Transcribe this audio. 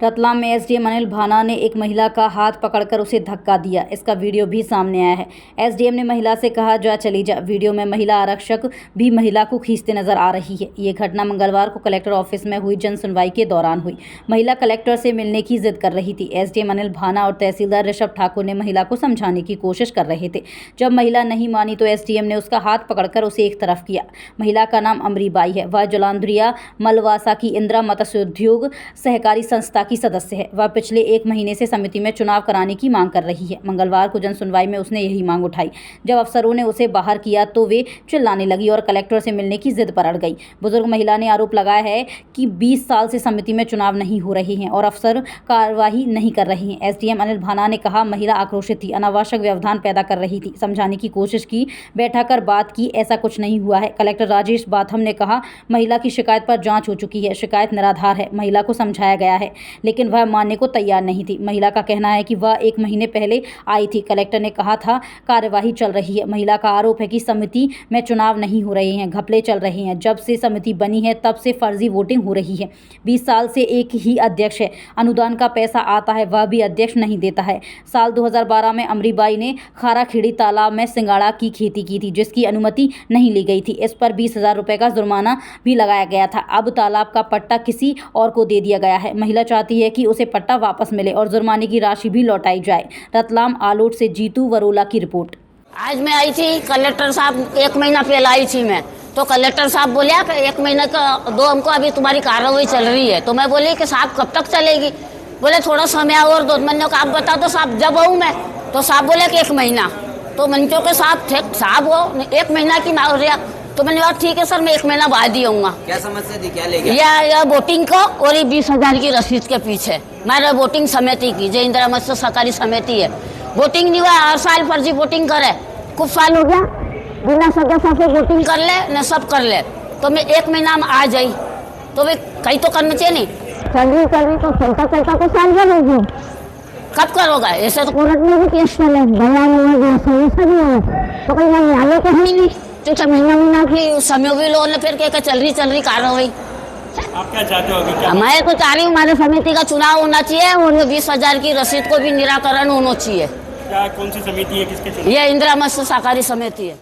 रतलाम में एसडीएम अनिल भाना ने एक महिला का हाथ पकड़कर उसे धक्का दिया। इसका वीडियो भी सामने आया है। एसडीएम ने महिला से कहा, जा चली जा। वीडियो में महिला आरक्षक भी महिला को खींचते नजर आ रही है। ये घटना मंगलवार को कलेक्टर ऑफिस में हुई जन सुनवाई के दौरान हुई। महिला कलेक्टर से मिलने की जिद कर रही थी। एसडीएम अनिल भाना और तहसीलदार ऋषभ ठाकुर ने महिला को समझाने की कोशिश कर रहे थे। जब महिला नहीं मानी तो एसडीएम ने उसका हाथ पकड़कर उसे एक तरफ किया। महिला का नाम अमरीबाई है। वह जलांधरिया मलवासा की इंदिरा मत्स्योद्योग सहकारी संस्था की सदस्य है। वह पिछले 1 महीने से समिति में चुनाव कराने की मांग कर रही है। मंगलवार को जन सुनवाई में उसने यही मांग उठाई। जब अफसरों ने उसे बाहर किया तो वे चिल्लाने लगी और कलेक्टर से मिलने की जिद पर अड़ गई। बुजुर्ग महिला ने आरोप लगाया है कि 20 साल से समिति में चुनाव नहीं हो रहे हैं और अफसर कार्रवाई नहीं कर रहे हैं। एसडीएम अनिल भाना ने कहा, महिला आक्रोशित थी, अनावश्यक व्यवधान पैदा कर रही थी। समझाने की कोशिश की, बैठा कर बात की, ऐसा कुछ नहीं हुआ है। कलेक्टर राजेश बाथम ने कहा, महिला की शिकायत पर जांच हो चुकी है। शिकायत निराधार है। महिला को समझाया गया है लेकिन वह मानने को तैयार नहीं थी। महिला का कहना है कि वह 1 महीने पहले आई थी। कलेक्टर ने कहा था कार्यवाही चल रही है। महिला का आरोप है कि समिति में चुनाव नहीं हो रहे हैं, घपले चल रहे हैं। जब से समिति बनी है तब से फर्जी वोटिंग हो रही है। 20 साल से एक ही अध्यक्ष है। अनुदान का पैसा आता है, वह भी अध्यक्ष नहीं देता है। साल 2012 में अमरीबाई ने खाराखेड़ी तालाब में सिंगाड़ा की खेती की थी जिसकी अनुमति नहीं ली गई थी। इस पर 20,000 रुपये का जुर्माना भी लगाया गया था। अब तालाब का पट्टा किसी और को दे दिया गया है। महिला चाहती है कि उसे पट्टा वापस मिले और जुर्माने की राशि भी लौटाई जाए। रतलाम आलोट से जीतू वरोला की रिपोर्ट। आज मैं आई थी, कलेक्टर साहब 1 महीना पहले आई थी मैं, तो कलेक्टर साहब बोले कि 1 महीने का दो हमको, अभी तुम्हारी कार्रवाई चल रही है। तो मैं बोली कि साहब कब तक चलेगी? बोले थोड़ा समय और 2 महीने का। आप बता दो साहब, जब आऊँ मैं? तो साहब बोले कि 1 महीना। तो मंचों के साहब थे, साहब वो 1 महीना की मांग रहा। तो मैंने कहा ठीक है सर, मैं 1 महीना बाद ही आऊँगा। क्या समस्या थी, क्या ले गया? या वोटिंग को और ये 20,000 की रसीद के पीछे मेरे वोटिंग समिति की, जो इंदिरा मत्स्य सहकारी समिति है, वोटिंग नहीं हुआ। हर साल फर्जी वोटिंग करे, कुछ साल हो गया बिना सदस्य से वोटिंग कर ले न सब कर ले। तो मैं 1 महीना में आ जाई तो वे कहीं तो करना चाहिए नहीं। सर्वी तो चलता तो साल करोगे। कब करोगा? ऐसे तो कोर्ट में भी केस चले, भैया तो कहीं आगे तो है नहीं। तो सब महीना की समय भी लो, फिर क्या चल रही कार्रवाई। आप क्या चाहते हो अभी? क्या मैं तो चाह रही हूँ हमारे समिति का चुनाव होना चाहिए और 20,000 की रसीद को भी निराकरण होना चाहिए। क्या, कौन सी समिति है, किसके? ये इंदिरा मत्स्य सहकारी समिति है।